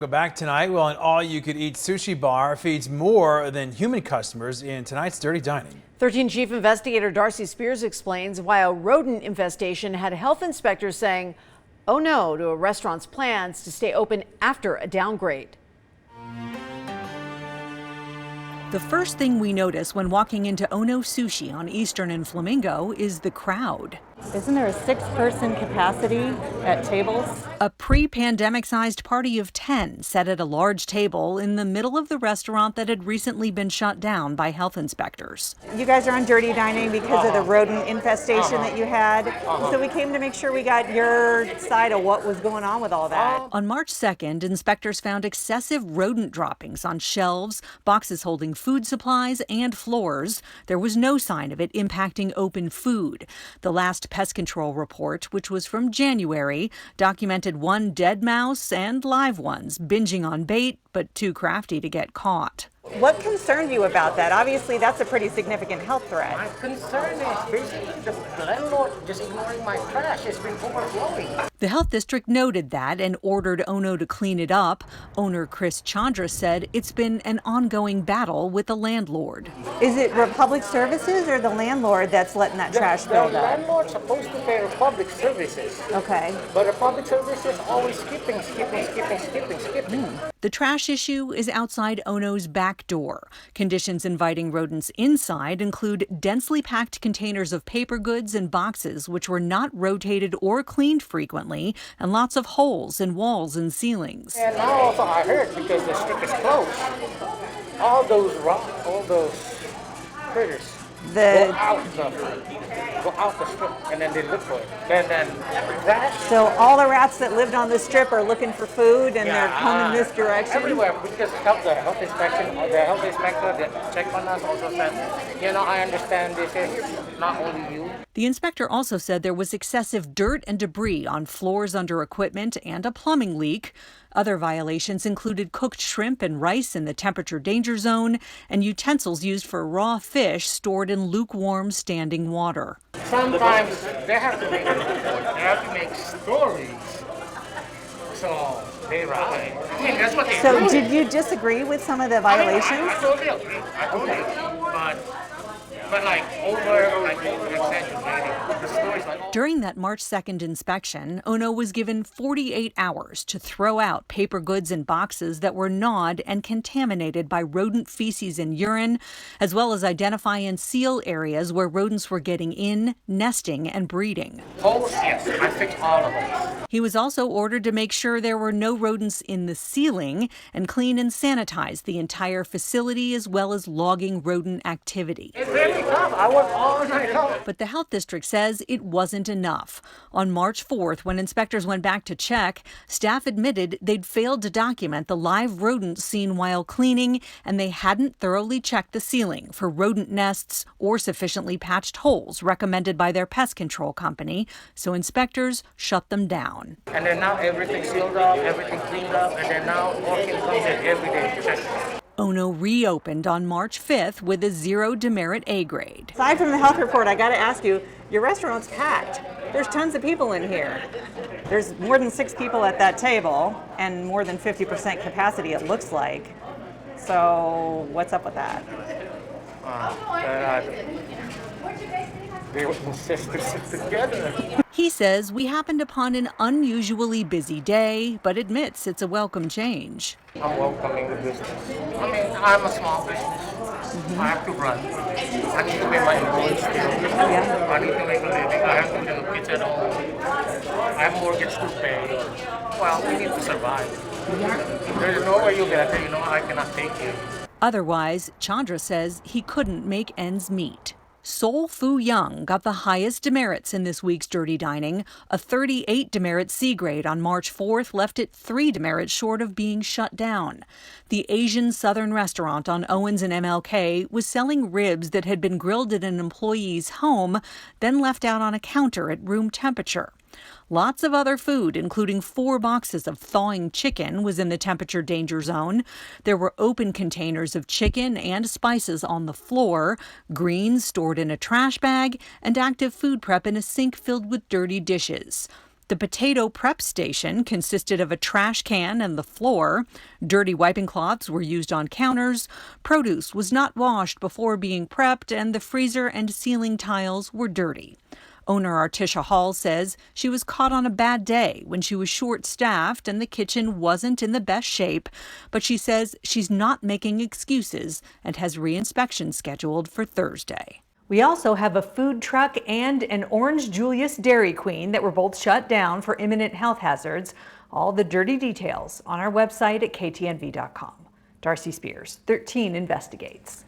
Welcome back tonight. Well, an all-you-could-eat sushi bar feeds more than human customers in tonight's Dirty Dining. 13 Chief Investigator Darcy Spears explains why a rodent infestation had health inspectors saying, oh no, to a restaurant's plans to stay open after a downgrade. The first thing we notice when walking into Ono Sushi on Eastern and Flamingo is the crowd. Isn't there a 6-person capacity at tables? A pre-pandemic sized party of 10 sat at a large table in the middle of the restaurant that had recently been shut down by health inspectors. You guys are on Dirty Dining because of the rodent infestation that you had. So we came to make sure we got your side of what was going on with all that. On March 2nd, inspectors found excessive rodent droppings on shelves, boxes holding food supplies, and floors. There was no sign of it impacting open food. The last pest control report, which was from January, documented one dead mouse and live ones binging on bait, but too crafty to get caught. What concerned you about that? Obviously, that's a pretty significant health threat. My concern is basically the landlord just ignoring my trash. It's been overflowing. The health district noted that and ordered Ono to clean it up. Owner Chris Chandra said it's been an ongoing battle with the landlord. Is it Republic Services or the landlord that's letting that trash build The up? landlord's supposed to pay Republic Services. Okay. But Republic Services always skipping. The trash issue is outside Ono's back door. Conditions inviting rodents inside include densely packed containers of paper goods and boxes which were not rotated or cleaned frequently, and lots of holes in walls and ceilings. And now also I heard because the strip is closed, all those critters go out the strip and then they look for it. And trash. So all the rats that lived on the strip are looking for food and they're coming this direction? Everywhere, because the health inspection, the health inspector that checked on us also said, I understand this is not only you. The inspector also said there was excessive dirt and debris on floors under equipment and a plumbing leak. Other violations included cooked shrimp and rice in the temperature danger zone and utensils used for raw fish stored in lukewarm standing water. Sometimes they have to make stories. So they rally. That's what they So do. did you disagree with some of the violations? I totally agree. But over exaggerating. The story's like, During that March 2nd inspection, Ono was given 48 hours to throw out paper goods and boxes that were gnawed and contaminated by rodent feces and urine, as well as identify and seal areas where rodents were getting in, nesting, and breeding. holes, yes, I fixed all of them. He was also ordered to make sure there were no rodents in the ceiling and clean and sanitize the entire facility, as well as logging rodent activity. It's really tough. I work all night long. But the health district says it wasn't enough. On March 4th, when inspectors went back to check, staff admitted they'd failed to document the live rodents seen while cleaning, and they hadn't thoroughly checked the ceiling for rodent nests or sufficiently patched holes recommended by their pest control company, so inspectors shut them down. And then now everything sealed up, everything cleaned up, and then now walking comes in every day to check. Ono reopened on March 5th with a 0 demerit A grade. Aside from the health report, I got to ask you, your restaurant's packed. There's tons of people in here. There's more than 6 people at that table and more than 50% capacity, it looks like. So what's up with that? They would insist to sit together. He says we happened upon an unusually busy day, but admits it's a welcome change. I'm welcoming the business. I mean, I'm a small business. I have to run. I need to pay my employees still. I need to make a living. I have 2 little kids at home. I have mortgage to pay. Well, we need to survive. There's no way you'll get it. I cannot take you. Otherwise, Chandra says he couldn't make ends meet. Seoul Fu Young got the highest demerits in this week's Dirty Dining. A 38 demerit C grade on March 4th left it 3 demerits short of being shut down. The Asian Southern restaurant on Owens and MLK was selling ribs that had been grilled at an employee's home, then left out on a counter at room temperature. Lots of other food, including 4 boxes of thawing chicken, was in the temperature danger zone. There were open containers of chicken and spices on the floor, greens stored in a trash bag, and active food prep in a sink filled with dirty dishes. The potato prep station consisted of a trash can and the floor. Dirty wiping cloths were used on counters. Produce was not washed before being prepped, and the freezer and ceiling tiles were dirty. Owner Artisha Hall says she was caught on a bad day when she was short-staffed and the kitchen wasn't in the best shape, but she says she's not making excuses and has re-inspection scheduled for Thursday. We also have a food truck and an Orange Julius Dairy Queen that were both shut down for imminent health hazards. All the dirty details on our website at ktnv.com. Darcy Spears, 13 Investigates.